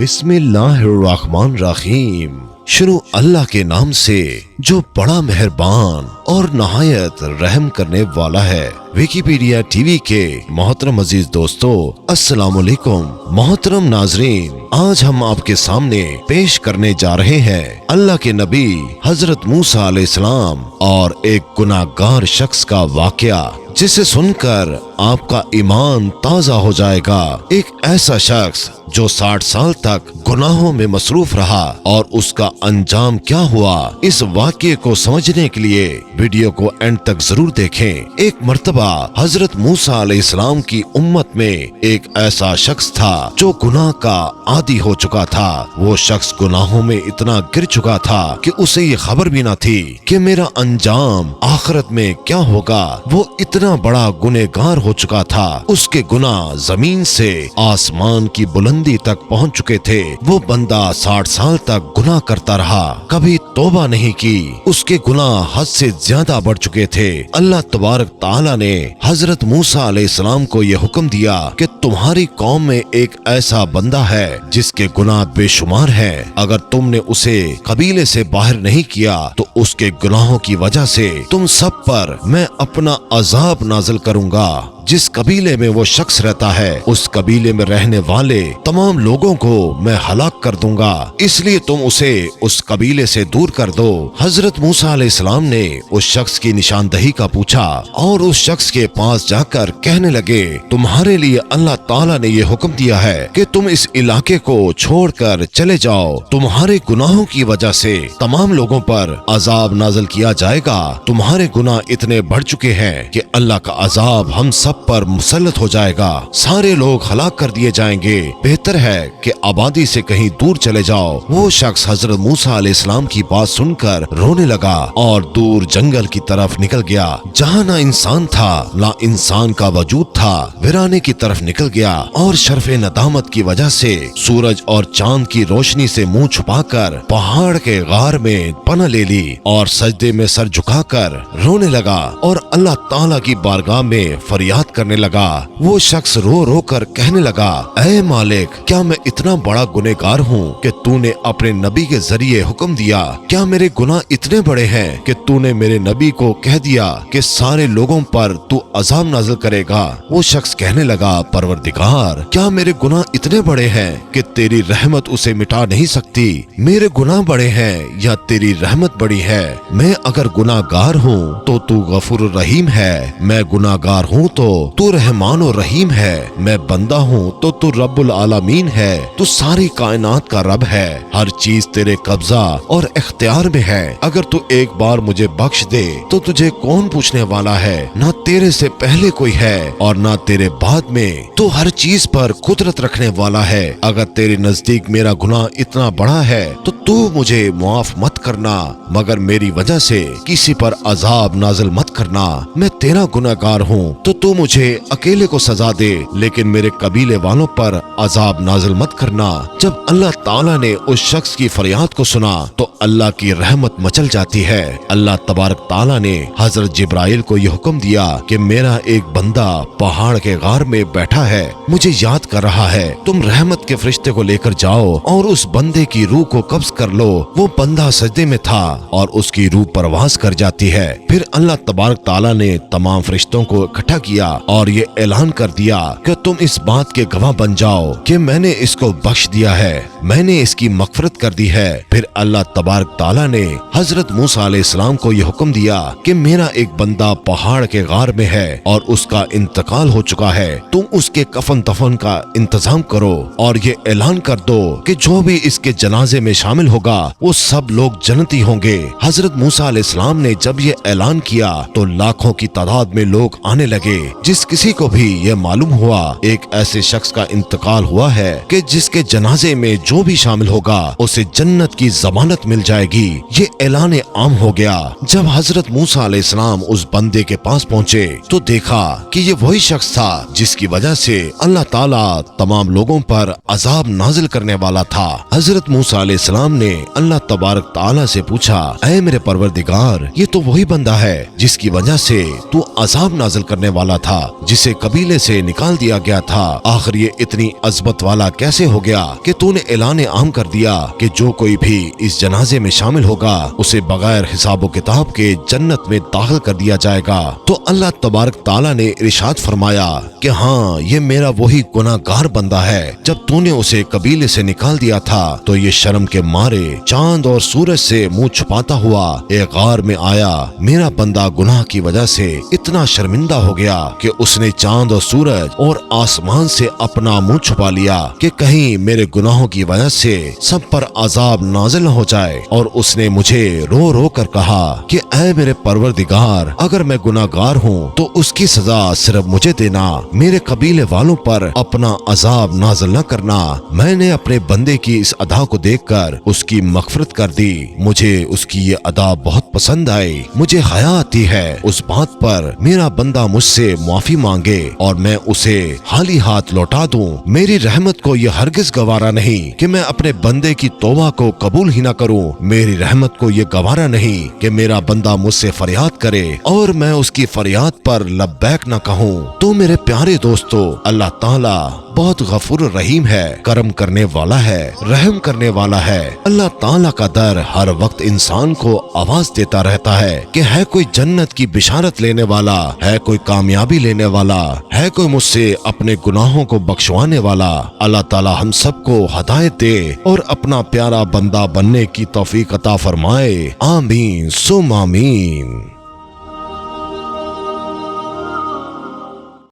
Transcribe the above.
बिस्मिल्लाहिर्रहमानिर्रहीम। शुरू अल्लाह के नाम से जो बड़ा मेहरबान और नहायत रहम करने वाला है। विकिपीडिया टीवी के मोहतरम अजीज दोस्तों, अस्सलाम वालेकुम। मोहतरम नाजरीन, आज हम आपके सामने पेश करने जा रहे हैं अल्लाह के नबी हजरत मूसा अलैहिस्सलाम और एक गुनाहगार शख्स का वाकया, जिसे सुनकर आपका ईमान ताजा हो जाएगा। एक ऐसा शख्स जो 60 साल तक गुनाहों में मसरूफ रहा और उसका अंजाम क्या हुआ, इस वाक़ये को समझने के लिए वीडियो को एंड तक जरूर देखें। एक मर्तबा हजरत मूसा अलैहिस्सलाम की उम्मत में एक ऐसा शख्स था जो गुनाह का आदी हो चुका था। वो शख्स गुनाहों में इतना गिर चुका था कि उसे ये खबर भी न थी कि मेरा अंजाम आखिरत में क्या होगा। वो इतना बड़ा गुनहगार हो चुका था, उसके गुनाह जमीन से आसमान की बुलंदी तक पहुंच चुके थे। वो बंदा 60 साल तक गुनाह करता रहा, कभी तौबा नहीं की। उसके गुनाह हद से ज्यादा बढ़ चुके थे। अल्लाह तबारक ताला ने हजरत मूसा अलैहिस्सलाम को ये हुक्म दिया कि तुम्हारी कौम में एक ऐसा बंदा है जिसके गुनाह बेशुमार हैं। अगर तुमने उसे कबीले से बाहर नहीं किया तो उसके गुनाहों की वजह से तुम सब पर मैं अपना अजाब नाज़िल करूंगा। जिस कबीले में वो शख्स रहता है, उस कबीले में रहने वाले तमाम लोगों को मैं हलाक कर दूंगा, इसलिए तुम उसे उस कबीले से दूर कर दो। हजरत मूसा अलैहिस्सलाम ने उस शख्स की निशानदही का पूछा और उस शख्स के पास जाकर कहने लगे, तुम्हारे लिए अल्लाह ताला ने ये हुक्म दिया है कि तुम इस इलाके को छोड़कर चले जाओ। तुम्हारे गुनाहों की वजह से तमाम लोगों पर अजाब नाज़िल किया जाएगा। तुम्हारे गुनाह इतने बढ़ चुके हैं कि अल्लाह का अजाब हम सब पर मुसल्लत हो जाएगा। सारे लोग हलाक कर दिए जाएंगे। बेहतर है कि आबादी से कहीं दूर चले जाओ। वो शख्स हजरत मूसा अलैहिस्सलाम की बात सुनकर रोने लगा और दूर जंगल की तरफ निकल गया, जहाँ ना इंसान था ना इंसान का वजूद था। वीराने की तरफ निकल गया और शर्फे नदामत की वजह से सूरज और चांद की रोशनी से मुंह छुपाकर पहाड़ के गार में पनाह ले ली और सजदे में सर झुकाकर रोने लगा और अल्लाह ताला की बारगाह में फरियाद करने लगा। वो शख्स रो रो कर कहने लगा, ऐ मालिक, क्या मैं इतना बड़ा गुनहगार हूँ कि तूने अपने नबी के जरिए हुक्म दिया? क्या मेरे गुनाह इतने बड़े हैं कि तूने मेरे नबी को कह दिया कि सारे लोगों पर तू अजाब नाज़िल करेगा? वो शख्स कहने लगा, परवरदिगार, क्या मेरे गुनाह इतने बड़े हैं कि तेरी रहमत उसे मिटा नहीं सकती? मेरे गुनाह बड़े हैं या तेरी रहमत बड़ी है? मैं अगर गुनाहगार हूँ तो तू गफूर रहीम है, मैं गुनाहगार हूँ तो तू रहमान और रहीम है, मैं बंदा हूँ तो तू रब्बुल आलमीन है, तू सारी कायनात का रब है, हर चीज तेरे कब्जा और इख्तियार में है। अगर तू एक बार मुझे बख्श दे तो तुझे कौन पूछने वाला है? ना तेरे से पहले कोई है और ना तेरे बाद में। तू हर चीज पर कुदरत रखने वाला है। अगर तेरे नजदीक मेरा गुनाह इतना बड़ा है तो तू मुझे मुआफ मत करना, मगर मेरी वजह से किसी पर अजाब नाज़िल मत करना। मैं तेरा गुनाहगार हूँ तो तू मुझे अकेले को सजा दे, लेकिन मेरे कबीले वालों पर अजाब नाज़िल मत करना। जब अल्लाह ताला ने उस शख्स की फरियाद को सुना तो अल्लाह की रहमत मचल जाती है। अल्लाह तबारक ताला ने हजरत जिब्राइल को यह हुक्म दिया कि मेरा एक बंदा पहाड़ के गार में बैठा है, मुझे याद कर रहा है। तुम रहमत के फरिश्ते को लेकर जाओ और उस बंदे की रूह को कब्ज कर लो। वो बंदा सजदे में था और उसकी रूह परवास कर जाती है। फिर अल्लाह तबारक ताला ने तमाम फरिश्तों को इकट्ठा किया और ये ऐलान कर दिया कि तुम इस बात के गवाह बन जाओ कि मैंने इसको बख्श दिया है, मैंने इसकी मगफरत कर दी है। फिर अल्लाह तबारक ताला ने हजरत मूसा अलैहिस्सलाम को यह हुक्म दिया कि मेरा एक बंदा पहाड़ के गार में है और उसका इंतकाल हो चुका है, तुम उसके कफन दफन का इंतजाम करो और ये ऐलान कर दो कि जो भी इसके जनाजे में शामिल होगा वो सब लोग जन्नती होंगे। हजरत मूसा अलैहिस्सलाम ने जब ये ऐलान किया तो लाखों की तादाद में लोग आने लगे। जिस किसी को भी यह मालूम हुआ एक ऐसे शख्स का इंतकाल हुआ है कि जिसके जनाजे में जो भी शामिल होगा उसे जन्नत की जमानत मिल जाएगी, ये ऐलान आम हो गया। जब हजरत मूसा अलैहिस्सलाम उस बंदे के पास पहुँचे तो देखा कि ये वही शख्स था जिसकी वजह से अल्लाह ताला तमाम लोगों पर अजाब नाजिल करने वाला था। हजरत मूसा अलैहिस्सलाम ने अल्लाह तबारक ताला से पूछा, ऐ मेरे परवरदिगार, ये तो वही बंदा है जिसकी वजह से तू अजाब नाजिल करने वाला था, जिसे कबीले से निकाल दिया गया था। आखिर ये इतनी अजमत वाला कैसे हो गया कि तूने ऐलान आम कर दिया कि जो कोई भी इस जनाजे में शामिल होगा उसे बगैर हिसाब किताब के जन्नत में दाखिल कर दिया जाएगा। तो अल्लाह तबारक ताला ने इरशाद फरमाया कि हाँ, ये मेरा वही गुनाहगार बंदा है। जब तूने उसे कबीले से निकाल दिया था तो ये शर्म के मारे चांद और सूरज से मुंह छुपाता हुआ एक गार में आया। मेरा बंदा गुनाह की वजह से इतना शर्मिंदा हो गया कि उसने चांद और सूरज और आसमान से अपना मुंह छुपा लिया कि कहीं मेरे गुनाहों की वजह से सब पर अजाब नाजिल न हो जाए। और उसने मुझे रो रो कर कहा कि ऐ मेरे परवरदिगार, अगर मैं गुनाहगार हूँ तो उसकी सजा सिर्फ मुझे देना, मेरे कबीले वालों पर अपना अजाब नाजिल न करना। मैंने अपने बंदे की इस अदा को देखकर उसकी मगफरत कर दी। मुझे उसकी ये अदा बहुत पसंद आई। मुझे हया आती है उस बात पर मेरा बंदा मुझसे माफी मांगे और मैं उसे खाली हाथ लौटा दूं। मेरी रहमत को ये हरगिज गवारा नहीं कि मैं अपने बंदे की तौबा को कबूल ही न करूं। मेरी रहमत को ये गवारा नहीं कि मेरा बंदा मुझसे फरियाद करे और मैं उसकी फरियाद पर लब्बैक न कहूं। तो मेरे प्यारे दोस्तों, अल्लाह ताला बहुत गफूर रहीम है, करम करने वाला है, रहम करने वाला है। अल्लाह ताला का दर हर वक्त इंसान को आवाज देता रहता है कि है कोई जन्नत की बिशारत लेने वाला, है कोई कामयाबी लेने वाला, है कोई मुझसे अपने गुनाहों को बख्शवाने वाला। अल्लाह ताला हम सबको हदायत दे और अपना प्यारा बंदा बनने की तौफीक अता फरमाए। आमीन सुम आमीन।